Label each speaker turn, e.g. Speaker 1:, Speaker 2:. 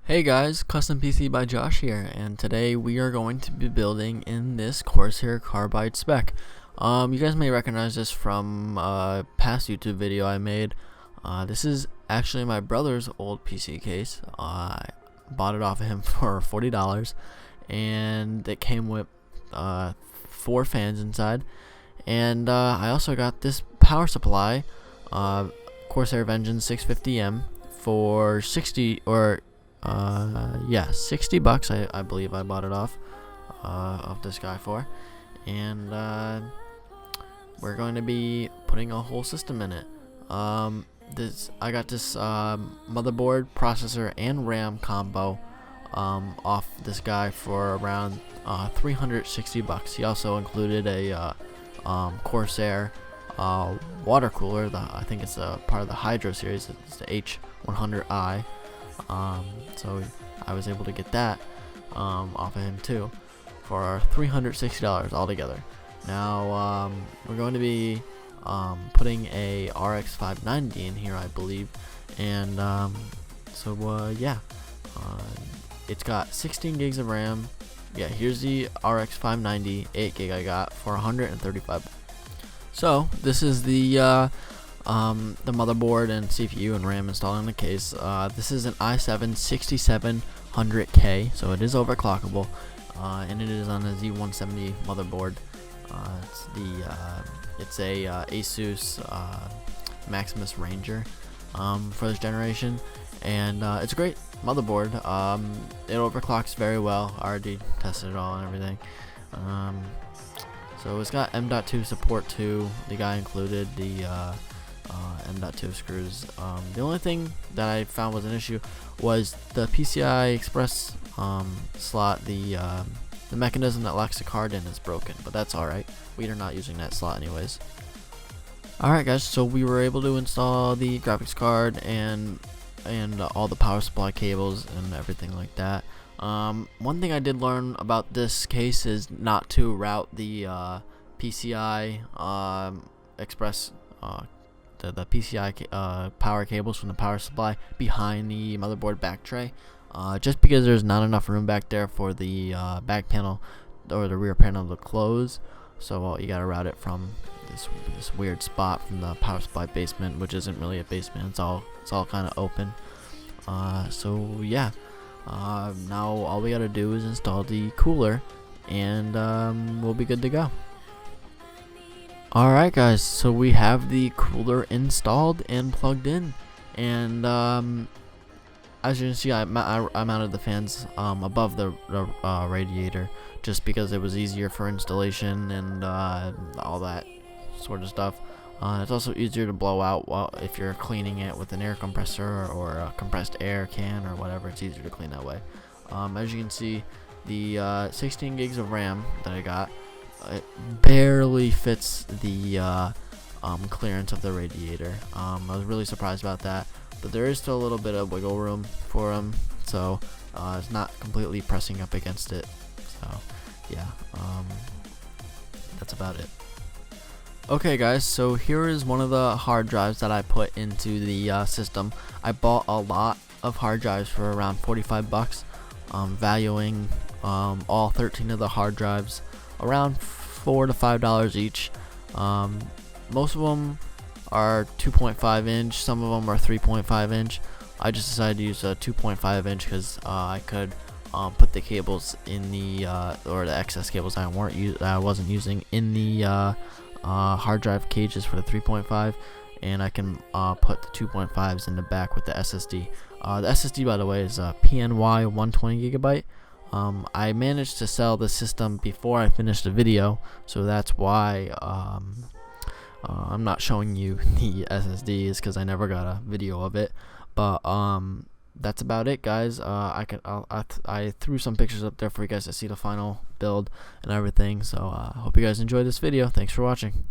Speaker 1: Hey guys, Custom PC by Josh here, and today we are going to be building in this Corsair Carbide spec. You guys may recognize this from a past YouTube video I made. This is actually my brother's old PC case. I bought it off of him for $40, and it came with 4 fans inside. And I also got this power supply, Corsair Vengeance 650M, for 60 $60 I believe I bought it off of this guy for, and we're going to be putting a whole system in it. I got this motherboard, processor, and RAM combo off this guy for around $360. He also included a Corsair water cooler. I think it's a part of the Hydro series. It's the H100i. So I was able to get that off of him too for $360 altogether. Now we're going to be putting a RX 590 in here, I believe, and it's got 16 gigs of RAM. Yeah, here's the RX 590 8 gig I got for $135. So this is the motherboard and CPU and RAM installed in the case. This is an i7 6700K, so it is overclockable, and it is on a Z170 motherboard. It's a Asus Maximus Ranger for this generation, and it's a great motherboard. It overclocks very well. I already tested it all and everything. So it's got M.2 support too. The guy included the M.2 screws. The only thing that I found was an issue was the PCI Express slot. The mechanism that locks the card in is broken, but that's alright. We are not using that slot anyways. Alright guys, so we were able to install the graphics card and all the power supply cables and everything like that. One thing I did learn about this case is not to route the PCI Express the PCI power cables from the power supply behind the motherboard back tray, just because there's not enough room back there for the back panel or the rear panel to close. So you gotta route it from this weird spot from the power supply basement, which isn't really a basement. It's all kind of open. So yeah, now all we gotta do is install the cooler, and we'll be good to go. Alright guys, so we have the cooler installed and plugged in, and as you can see, I mounted the fans above the radiator just because it was easier for installation and all that sort of stuff. It's also easier to blow out if you're cleaning it with an air compressor or a compressed air can or whatever. It's easier to clean that way. As you can see, the 16 gigs of RAM that I got, it barely fits the clearance of the radiator. I was really surprised about that, but there is still a little bit of wiggle room for them, so it's not completely pressing up against it. So yeah, that's about it. Okay guys, so here is one of the hard drives that I put into the system. I bought a lot of hard drives for around $45, valuing all 13 of the hard drives around $4 to $5 each. Most of them are 2.5 inch, some of them are 3.5 inch. I just decided to use a 2.5 inch because I could put the cables in the or the excess cables I wasn't using in the hard drive cages for the 3.5, and I can put the 2.5s in the back with the SSD. The SSD, by the way, is a PNY 120 gigabyte. I managed to sell the system before I finished the video, so that's why I'm not showing you the SSDs, because I never got a video of it. But that's about it, guys. I threw some pictures up there for you guys to see the final build and everything. So hope you guys enjoyed this video. Thanks for watching.